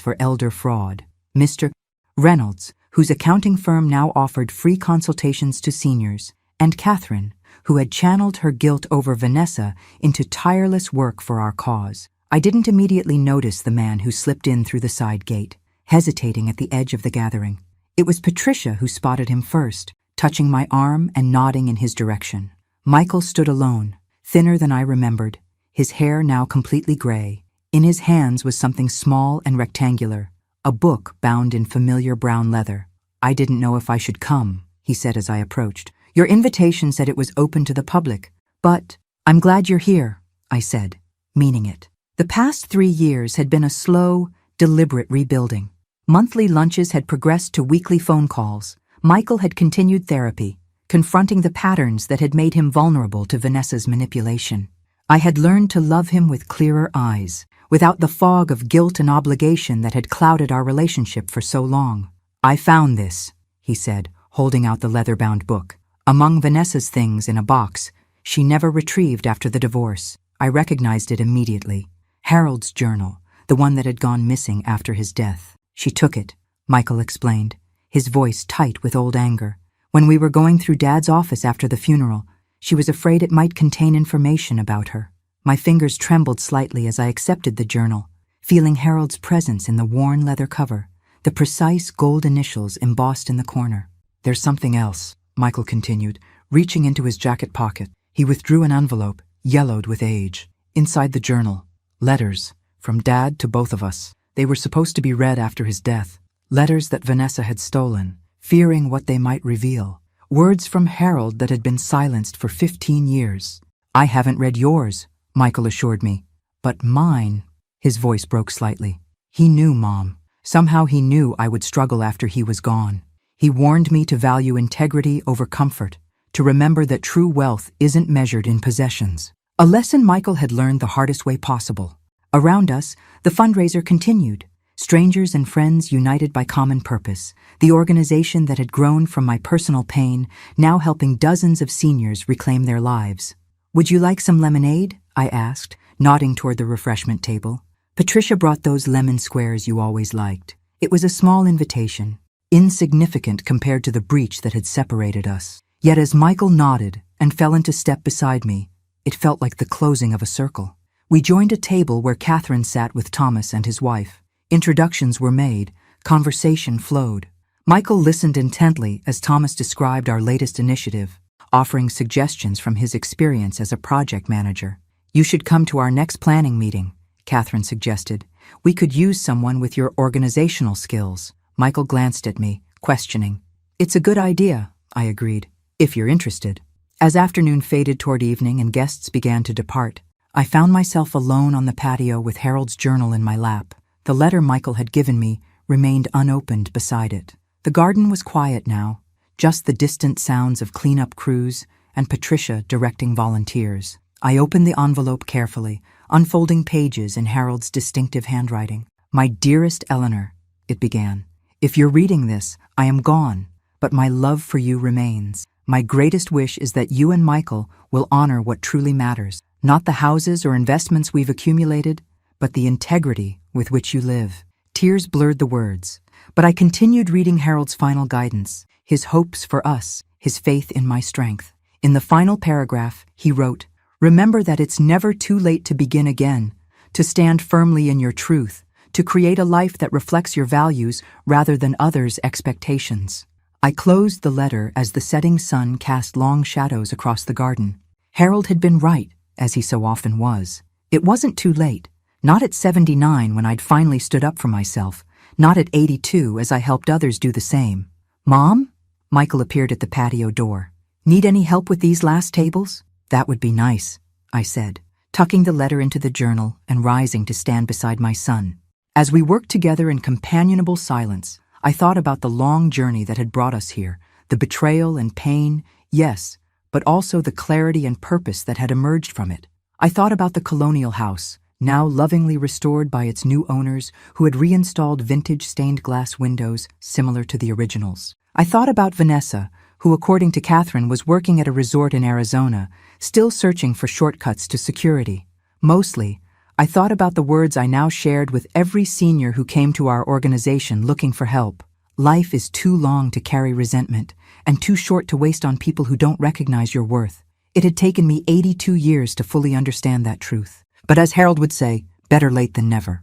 for elder fraud, Mr. Reynolds, whose accounting firm now offered free consultations to seniors, and Catherine, who had channeled her guilt over Vanessa into tireless work for our cause. I didn't immediately notice the man who slipped in through the side gate, hesitating at the edge of the gathering. It was Patricia who spotted him first, touching my arm and nodding in his direction. Michael stood alone, thinner than I remembered, his hair now completely gray. In his hands was something small and rectangular, a book bound in familiar brown leather. I didn't know if I should come, he said as I approached. Your invitation said it was open to the public, but I'm glad you're here, I said, meaning it. The past 3 years had been a slow, deliberate rebuilding. Monthly lunches had progressed to weekly phone calls. Michael had continued therapy, confronting the patterns that had made him vulnerable to Vanessa's manipulation. I had learned to love him with clearer eyes, without the fog of guilt and obligation that had clouded our relationship for so long. I found this, he said, holding out the leather-bound book. Among Vanessa's things in a box she never retrieved after the divorce. I recognized it immediately. Harold's journal, the one that had gone missing after his death. She took it, Michael explained, his voice tight with old anger. When we were going through Dad's office after the funeral, she was afraid it might contain information about her. My fingers trembled slightly as I accepted the journal, feeling Harold's presence in the worn leather cover, the precise gold initials embossed in the corner. There's something else, Michael continued, reaching into his jacket pocket. He withdrew an envelope, yellowed with age. Inside the journal, letters, from Dad to both of us. They were supposed to be read after his death. Letters that Vanessa had stolen, fearing what they might reveal. Words from Harold that had been silenced for 15 years. I haven't read yours, Michael assured me. But mine, his voice broke slightly. He knew, Mom. Somehow he knew I would struggle after he was gone. He warned me to value integrity over comfort, to remember that true wealth isn't measured in possessions. A lesson Michael had learned the hardest way possible. Around us, the fundraiser continued. Strangers and friends united by common purpose, the organization that had grown from my personal pain, now helping dozens of seniors reclaim their lives. Would you like some lemonade? I asked, nodding toward the refreshment table. Patricia brought those lemon squares you always liked. It was a small invitation, insignificant compared to the breach that had separated us. Yet as Michael nodded and fell into step beside me, It felt like the closing of a circle. We joined a table where Catherine sat with Thomas and his wife. Introductions were made, conversation flowed. Michael listened intently as Thomas described our latest initiative, offering suggestions from his experience as a project manager. You should come to our next planning meeting, Catherine suggested. We could use someone with your organizational skills. Michael glanced at me, questioning. It's a good idea, I agreed, if you're interested. As afternoon faded toward evening and guests began to depart, I found myself alone on the patio with Harold's journal in my lap. The letter Michael had given me remained unopened beside it. The garden was quiet now, just the distant sounds of cleanup crews and Patricia directing volunteers. I opened the envelope carefully, unfolding pages in Harold's distinctive handwriting. My dearest Eleanor, it began. If you're reading this, I am gone, but my love for you remains. My greatest wish is that you and Michael will honor what truly matters, not the houses or investments we've accumulated, but the integrity with which you live. Tears blurred the words, but I continued reading Harold's final guidance, his hopes for us, his faith in my strength. In the final paragraph, he wrote, "Remember that it's never too late to begin again, to stand firmly in your truth, to create a life that reflects your values rather than others' expectations." I closed the letter as the setting sun cast long shadows across the garden. Harold had been right, as he so often was. It wasn't too late, not at 79 when I'd finally stood up for myself, not at 82 as I helped others do the same. "Mom?" Michael appeared at the patio door. "Need any help with these last tables?" "That would be nice," I said, tucking the letter into the journal and rising to stand beside my son. As we worked together in companionable silence, I thought about the long journey that had brought us here, the betrayal and pain, yes, but also the clarity and purpose that had emerged from it. I thought about the colonial house, now lovingly restored by its new owners who had reinstalled vintage stained glass windows similar to the originals. I thought about Vanessa, who according to Catherine was working at a resort in Arizona, still searching for shortcuts to security. Mostly, I thought about the words I now shared with every senior who came to our organization looking for help. Life is too long to carry resentment, and too short to waste on people who don't recognize your worth. It had taken me 82 years to fully understand that truth. But as Harold would say, better late than never.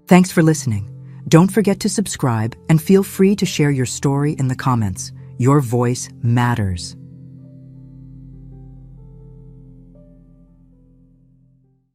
Thanks for listening. Don't forget to subscribe and feel free to share your story in the comments. Your voice matters.